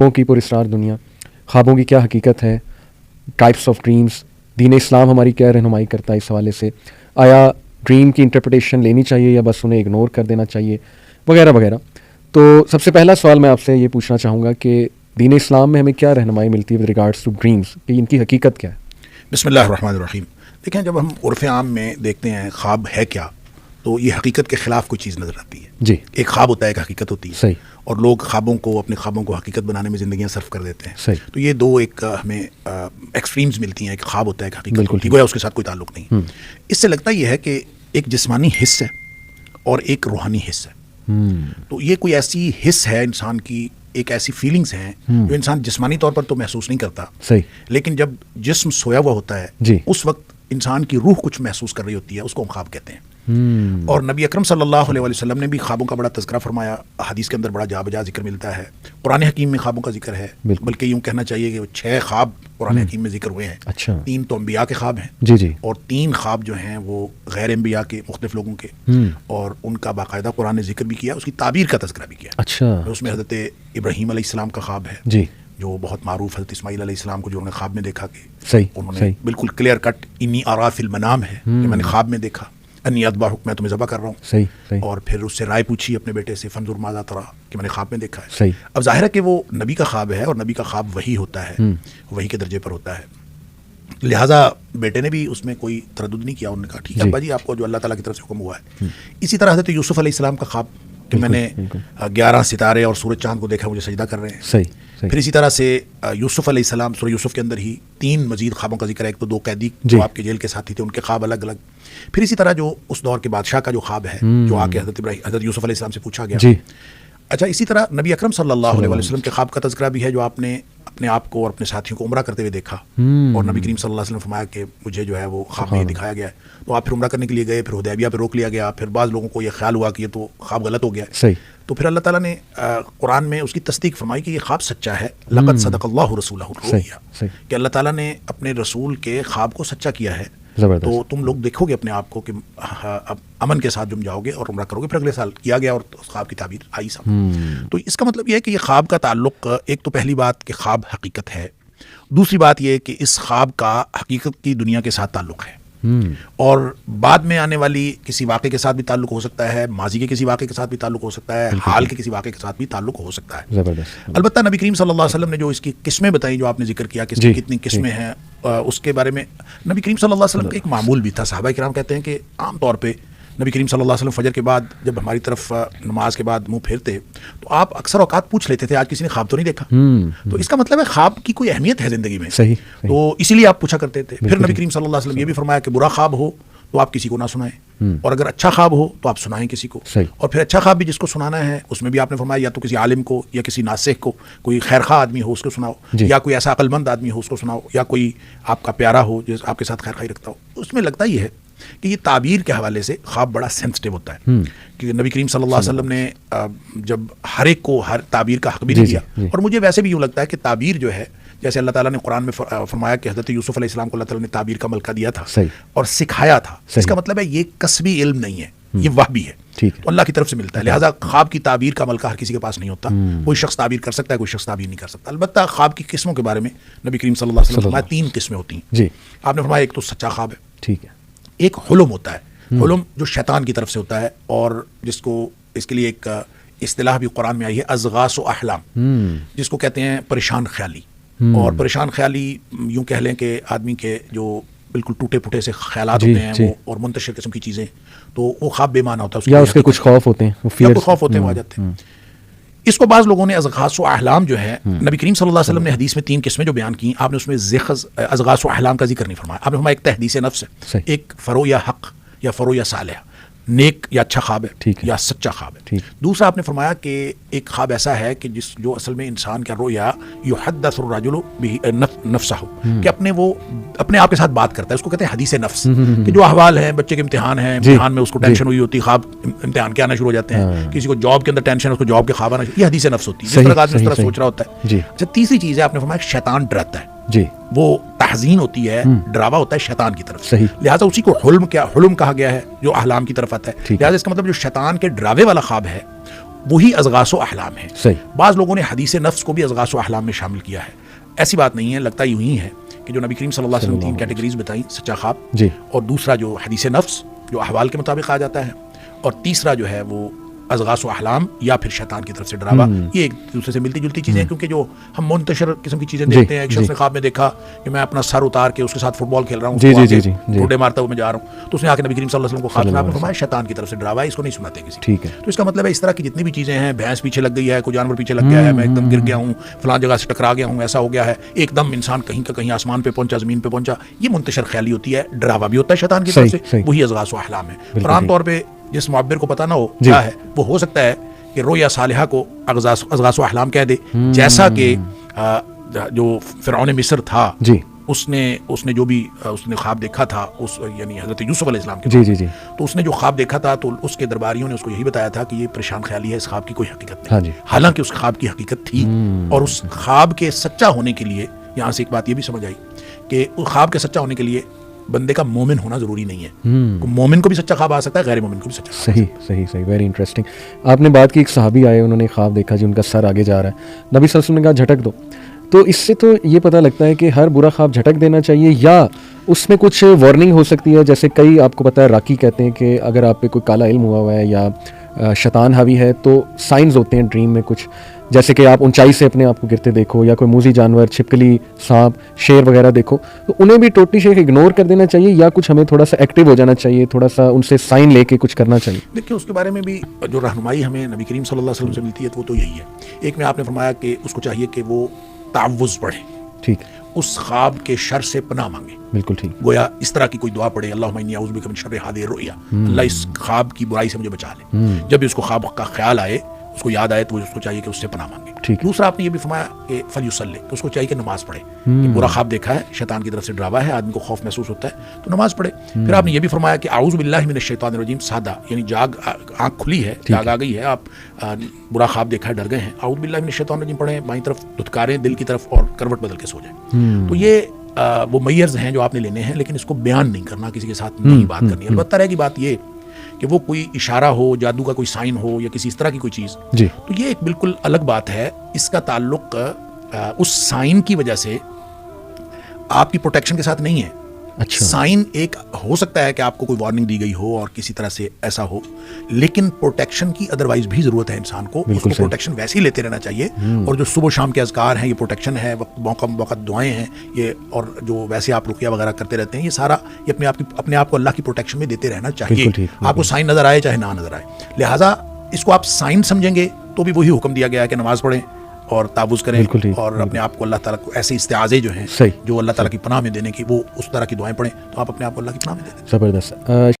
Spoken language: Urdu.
خوابوں کی پراسرار دنیا، خوابوں کی کیا حقیقت ہے، ٹائپس آف ڈریمز، دین اسلام ہماری کیا رہنمائی کرتا ہے اس حوالے سے، آیا ڈریم کی انٹرپریٹیشن لینی چاہیے یا بس انہیں اگنور کر دینا چاہیے، وغیرہ وغیرہ. تو سب سے پہلا سوال میں آپ سے یہ پوچھنا چاہوں گا کہ دین اسلام میں ہمیں کیا رہنمائی ملتی ہے ود ریگارڈس ٹو ڈریمز، کہ ان کی حقیقت کیا ہے؟ بسم اللہ الرحمن الرحیم. دیکھیں، جب ہم عرف عام میں دیکھتے ہیں خواب ہے کیا، تو یہ حقیقت کے خلاف کوئی چیز نظر آتی ہے. جی، ایک خواب ہوتا ہے، ایک حقیقت ہوتی ہے. صحیح. اور لوگ اپنے خوابوں کو حقیقت بنانے میں زندگیاں صرف کر دیتے ہیں. صحیح. تو یہ دو ایک ہمیں ایکسٹریمز ملتی ہیں. ایک خواب ہوتا ہے، ایک حقیقت ہوتی ہے، گویا اس کے ساتھ کوئی تعلق نہیں. اس سے لگتا یہ ہے کہ ایک جسمانی حص ہے اور ایک روحانی حص ہے. تو یہ کوئی ایسی حص ہے انسان کی، ایک ایسی فیلنگز ہیں جو انسان جسمانی طور پر تو محسوس نہیں کرتا. صحیح. لیکن جب جسم سویا ہوا ہوتا ہے، جی، اس وقت انسان کی روح کچھ محسوس کر رہی ہوتی ہے، اس کو ہم خواب کہتے ہیں. اور نبی اکرم صلی اللہ علیہ وسلم نے بھی خوابوں کا بڑا تذکرہ فرمایا. حدیث کے اندر بڑا جا بجا ذکر ملتا ہے. قرآن حکیم میں خوابوں کا ذکر ہے، بلکہ یوں کہنا چاہیے کہ 6 خواب قرآن حکیم میں ذکر ہوئے ہیں. اچھا. 3 تو انبیاء کے خواب ہیں. جی جی. اور 3 خواب جو ہیں وہ غیر انبیاء کے، مختلف لوگوں کے، اور ان کا باقاعدہ قرآن نے ذکر بھی کیا، اس کی تعبیر کا تذکرہ بھی کیا. اچھا. اس میں حضرت ابراہیم علیہ السلام کا خواب ہے، جی، جو بہت معروف. حضرت اسماعیل علیہ السلام کو جو انہوں نے خواب میں دیکھا کہ صحیح انہوں نے صحیح بالکل کلیئر کٹ انی آرا فی المنام ہے کہ میں نے خواب میں دیکھا، انی اذبحک، میں تمہیں ذبح کر رہا ہوں. صحیح صحیح. اور پھر اس سے رائے پوچھی اپنے بیٹے سے، فانظر ماذا تری، کہ میں نے خواب میں دیکھا ہے. صحیح. اب ظاہر ہے کہ وہ نبی کا خواب ہے، اور نبی کا خواب وحی ہوتا ہے، وحی کے درجے پر ہوتا ہے. لہٰذا بیٹے نے بھی اس میں کوئی تردد نہیں کیا. انہوں نے کہا ٹھیک ہے ابا جی، آپ کو جو اللہ تعالیٰ کی طرف سے حکم ہوا ہے. اسی طرح حضرت یوسف علیہ السلام کا خواب کہ میں نے 11 ستارے اور سورج چاند کو دیکھا، مجھے سجدہ کر رہے ہیں. صحیح صحیح. پھر اسی طرح سے یوسف علیہ السلام، سورہ یوسف کے اندر ہی 3 مزید خوابوں کا ذکر ہے. ایک تو 2 قیدی جو آپ کے جیل کے ساتھی تھے، ان کے خواب الگ الگ. پھر اسی طرح جو اس دور کے بادشاہ کا جو خواب ہے، جو آ کے حضرت یوسف علیہ السلام سے پوچھا گیا. جی. اچھا، اسی طرح نبی اکرم صلی اللہ علیہ وسلم کے خواب کا تذکرہ بھی ہے، جو آپ نے اپنے آپ کو اور اپنے ساتھیوں کو عمرہ کرتے ہوئے دیکھا. اور نبی کریم صلی اللہ علیہ وسلم فرمایا کہ مجھے جو ہے وہ خواب میں دکھایا گیا ہے. تو آپ پھر عمرہ کرنے کے لیے گئے، پھر حدیبیہ پہ روک لیا گیا. پھر بعض لوگوں کو یہ خیال ہوا کہ یہ تو خواب غلط ہو گیا ہے. صحیح. تو پھر اللہ تعالیٰ نے قرآن میں اس کی تصدیق فرمائی کہ یہ خواب سچا ہے. لقد صدق اللہ رسولہ الرؤیا، کہ اللہ تعالیٰ نے اپنے رسول کے خواب کو سچا کیا ہے. تو تم لوگ دیکھو گے اپنے آپ کو کہ اب امن کے ساتھ جم جاؤ گے اور عمرہ کرو گے. پھر اگلے سال کیا گیا اور خواب کی تعبیر آئی سامنے. تو اس کا مطلب یہ ہے کہ یہ خواب کا تعلق، ایک تو پہلی بات کہ خواب حقیقت ہے، دوسری بات یہ کہ اس خواب کا حقیقت کی دنیا کے ساتھ تعلق ہے، اور بعد میں آنے والی کسی واقعے کے ساتھ بھی تعلق ہو سکتا ہے، ماضی کے کسی واقعے کے ساتھ بھی تعلق ہو سکتا ہے، حال کے کسی واقعے کے ساتھ بھی تعلق ہو سکتا ہے. البتہ نبی کریم صلی اللہ علیہ وسلم نے جو اس کی قسمیں بتائی، جو آپ نے ذکر کیا کہ اس کی کتنی قسمیں ہیں، اس کے بارے میں نبی کریم صلی اللہ علیہ وسلم کا ایک معمول بھی تھا. صحابہ کرام کہتے ہیں کہ عام طور پہ نبی کریم صلی اللہ علیہ وسلم فجر کے بعد جب ہماری طرف نماز کے بعد منہ پھیرتے تو آپ اکثر اوقات پوچھ لیتے تھے آج کسی نے خواب تو نہیں دیکھا. تو اس کا مطلب ہے خواب کی کوئی اہمیت ہے زندگی میں. صحیح. تو اسی لیے آپ پوچھا کرتے تھے. پھر نبی کریم صلی اللہ علیہ وسلم یہ بھی فرمایا کہ برا خواب ہو تو آپ کسی کو نہ سنائیں، اور اگر اچھا خواب ہو تو آپ سنائیں کسی کو. اور پھر اچھا خواب بھی جس کو سنانا ہے اس میں بھی آپ نے فرمایا یا تو کسی عالم کو یا کسی ناسخ کو، کوئی خیر خواہ آدمی ہو اس کو سناؤ، یا کوئی ایسا عقل مند آدمی ہو اس کو سناؤ، یا کوئی آپ کا پیارا ہو جو آپ کے ساتھ خیر خواہی رکھتا ہو. اس میں لگتا یہ ہے کہ یہ تعبیر کے حوالے سے خواب بڑا سینسٹیو ہوتا ہے، کہ نبی کریم صلی اللہ علیہ وسلم نے جب ہر ایک کو ہر تعبیر کا حق بھی نہیں دیا. اور مجھے ویسے بھی یوں لگتا ہے کہ تعبیر جو ہے، جیسے اللہ تعالیٰ نے قرآن میں فرمایا کہ حضرت یوسف علیہ السلام کو اللہ تعالیٰ نے تعبیر کا ملکہ دیا تھا اور سکھایا تھا. اس کا مطلب ہے یہ کسبی علم نہیں ہے، یہ وحبی ہے، تو اللہ کی طرف سے ملتا ہے. لہٰذا خواب کی تعبیر کا ملکہ ہر کسی کے پاس نہیں ہوتا. کوئی شخص تعبیر کر سکتا ہے، کوئی شخص تعبیر نہیں کر سکتا. البتہ خواب کی قسموں کے بارے میں نبی کریم صلی اللہ علیہ وسلم نے فرمایا 3 قسمیں ہوتی ہیں. آپ نے فرمایا ایک تو سچا خواب ہے، ٹھیک ہے. ایک حلم ہوتا ہے، حلم جو شیطان کی طرف سے ہوتا ہے، اور جس کو اس کے لیے ایک اصطلاح بھی قرآن میں آئی ہے، اضغاث و احلام، جس کو کہتے ہیں پریشان خیالی. اور پریشان خیالی یوں کہہ لیں کہ آدمی کے جو بالکل ٹوٹے پھوٹے سے خیالات ہوتے ہیں وہ، اور منتشر قسم کی چیزیں، تو وہ خواب بے معنی ہوتا ہے، یا اس کے کچھ خوف ہوتے ہیں، خوف ہوتے ہیں، وہ آ جاتے ہیں. اس کو بعض لوگوں نے اضغاث و احلام جو ہے، نبی کریم صلی اللہ علیہ وسلم نے حدیث میں 3 قسمیں جو بیان کی، آپ نے اس میں اضغاث و احلام کا ذکر نہیں فرمایا. آپ نے فرمایا ایک تحدیث نفس ہے، ایک فرو یا حق یا فرو یا صالح، نیک یا اچھا خواب ہے یا سچا خواب ہے. دوسرا آپ نے فرمایا کہ ایک خواب ایسا ہے کہ جو اصل میں انسان کا رویا یحدث الرجل نفسہ، کہ اپنے آپ کے ساتھ بات کرتا ہے، اس کو کہتے ہیں حدیث نفس. کہ جو احوال ہیں، بچے کے امتحان ہیں، امتحان میں اس کو ٹینشن ہوئی ہوتی، خواب امتحان کے آنا شروع ہو جاتے ہیں. کسی کو جاب کے اندر ٹینشن ہے، اس کو جاب کے خواب آنا، یہ حدیث نفس ہوتی ہے، جس طرح آدمی اس طرح سوچ رہا ہوتا ہے. اچھا، تیسری چیز ہے آپ نے فرمایا شیطان ڈراتا ہے، وہ تحزین ہوتی ہے، ڈراوا ہوتا ہے شیطان کی طرف. لہٰذا اسی کو حلم کہا گیا ہے جو احلام کی طرف آتا ہے. لہٰذا اس کا مطلب جو شیطان کے ڈراوے والا خواب ہے وہی اضغاث و احلام ہے. صحیح. بعض لوگوں نے حدیث نفس کو بھی اضغاث و احلام میں شامل کیا ہے. ایسی بات نہیں ہے, لگتا یوں ہی ہے کہ جو نبی کریم صلی اللہ علیہ وسلم 3 کیٹیگریز بتائیں, سچا خواب, جی, اور دوسرا جو حدیث نفس جو احوال کے مطابق آ جاتا ہے, اور تیسرا جو ہے وہ اضغاث و احلام یا پھر شیطان کی طرف سے ڈراوا. یہ ایک دوسرے سے ملتی جلتی چیزیں ہیں, کیونکہ جو ہم منتشر قسم کی چیزیں دیکھتے ہیں, ایک شخص نے خواب میں دیکھا کہ میں اپنا سر اتار کے اس کے ساتھ فٹ بال کھیل رہا ہوں, ٹوٹے مارتا ہوا میں جا رہا ہوں, تو اس نے آ کے نبی کریم صلی اللہ علیہ وسلم کو خواب میں آپ نے فرمایا شیطان کی طرف سے ڈراوا ہے, اس کو نہیں سناتے کسی. ٹھیک ہے. تو اس کا مطلب ہے اس طرح کی جتنی بھی چیزیں ہیں, بھینس پیچھے لگ گئی ہے, کوئی جانور پیچھے لگ گیا ہے, میں ایک دم گر گیا ہوں, فلاں جگہ سے ٹکرا گیا ہوں, ایسا ہو گیا ہے, ایک دم انسان کہیں کا کہیں آسمان پہ پہنچا, زمین پہ پہنچا, یہ منتشر خیالی ہوتی ہے, ڈراوا بھی ہوتا ہے شیطان کی طرف سے, وہی اضغاث و احلام ہے. اور عام طور پہ جس معبر کو پتہ نہ ہو کیا ہے, وہ ہو سکتا ہے کہ رویا صالحہ کو اضغاث و احلام کہہ دے, جیسا کہ جو فرعون مصر تھا, جی, اس نے جو بھی اس نے خواب دیکھا تھا, اس یعنی حضرت یوسف علیہ السلام کے, جی جی جی, تو اس نے جو خواب دیکھا تھا تو اس کے درباریوں نے اس کو یہی بتایا تھا کہ یہ پریشان خیالی ہے, اس خواب کی کوئی حقیقت نہیں. ہاں جی. حالانکہ اس خواب کی حقیقت تھی, اور اس خواب کے سچا ہونے کے لیے یہاں سے ایک بات یہ بھی سمجھ آئی کہ اس خواب کے سچا ہونے کے لیے بندے کا مومن ہونا ضروری نہیں ہے. مومن کو بھی سچا خواب آ سکتا ہے, غیر مومن کو بھی سچا. صحیح صحیح صحیح, ویری انٹرسٹنگ. آپ نے بات کی ایک صحابی آئے, انہوں نے خواب دیکھا جی ان کا سر آگے جا رہا ہے, نبی صلی اللہ علیہ وسلم نے کہا جھٹک دو. تو اس سے تو یہ پتہ لگتا ہے کہ ہر برا خواب جھٹک دینا چاہیے, یا اس میں کچھ وارننگ ہو سکتی ہے. جیسے کئی آپ کو پتہ ہے راکی کہتے ہیں کہ اگر آپ پہ کوئی کالا علم ہوا ہوا ہے یا شیطان حاوی ہے تو سائنز ہوتے ہیں ڈریم میں کچھ, جیسے کہ آپ اونچائی سے اپنے آپ کو گرتے دیکھو, یا کوئی موذی جانور, چھپکلی, سانپ, شیر وغیرہ دیکھو, تو انہیں بھی ٹوٹلی شیخ اگنور کر دینا چاہیے, یا کچھ ہمیں تھوڑا سا ایکٹیو ہو جانا چاہیے, تھوڑا سا ان سے سائن لے کے کچھ کرنا چاہیے؟ دیکھیں اس کے بارے میں بھی جو رہنمائی ہمیں نبی کریم صلی اللہ علیہ وسلم سے ملتی ہے وہ تو یہی ہے. ایک میں آپ نے فرمایا کہ اس کو چاہیے کہ وہ تعوذ پڑھے, ٹھیک, اس خواب کے شر سے پناہ مانگے. بالکل ٹھیک. گویا اس طرح کی کوئی دعا پڑھے, اللہم انی اعوذ بک من شر ہذہ الرؤیا, اللہ اس خواب کی برائی سے مجھے بچا لے. جب بھی اس کو خواب کا خیال آئے, اس کو یاد آئے, تو اس کو چاہیے کہ اس سے پناہ مانگے. دوسرا آپ نے یہ بھی فرمایا کہ فلیصلی, تو اس کو چاہیے کہ نماز پڑھے. کہ برا خواب دیکھا ہے, شیطان کی طرف سے ڈراوا ہے, آدمی کو خوف محسوس ہوتا ہے, تو نماز پڑھے. پھر آپ نے یہ بھی فرمایا کہ اعوذ باللہ من الشیطان الرجیم, سادہ یعنی جاگ, آنکھ کھلی ہے, جاگ آ گئی ہے, آپ برا خواب دیکھا ہے, ڈر گئے ہیں, اعوذ باللہ من الشیطان الرجیم پڑھیں, بائیں طرف دھتکاریں دل کی طرف اور کروٹ بدل کے سو جائیں. تو یہ وہ میئرز ہیں جو آپ نے لینے ہیں, لیکن اس کو بیان نہیں کرنا, کسی کے ساتھ نہیں بات کرنی. البتہ رہے گی بات یہ کہ وہ کوئی اشارہ ہو, جادو کا کوئی سائن ہو, یا کسی اس طرح کی کوئی چیز, تو یہ ایک بالکل الگ بات ہے. اس کا تعلق اس سائن کی وجہ سے آپ کی پروٹیکشن کے ساتھ نہیں ہے. اچھا, سائن ایک ہو سکتا ہے کہ آپ کو کوئی وارننگ دی گئی ہو اور کسی طرح سے ایسا ہو, لیکن پروٹیکشن کی ادروائز بھی ضرورت ہے انسان کو. اس کو پروٹیکشن ویسے ہی لیتے رہنا چاہیے, اور جو صبح و شام کے اذکار ہیں یہ پروٹیکشن ہے, موقع وقت دعائیں ہیں یہ, اور جو ویسے آپ رقیہ وغیرہ کرتے رہتے ہیں, یہ سارا یہ اپنے آپ کو اللہ کی پروٹیکشن میں دیتے رہنا چاہیے. آپ کو سائن نظر آئے چاہے نہ نظر آئے, لہٰذا اس کو آپ سائن سمجھیں گے تو بھی وہی حکم دیا گیا ہے کہ نماز پڑھیں اور تعوذ کریں, اور اپنے آپ کو اللہ تعالیٰ کو ایسے استعاذے جو ہیں جو اللہ تعالیٰ کی پناہ میں دینے کی, وہ اس طرح کی دعائیں پڑھیں, تو آپ اپنے آپ کو اللہ کی پناہ میں دے دیں. زبردست.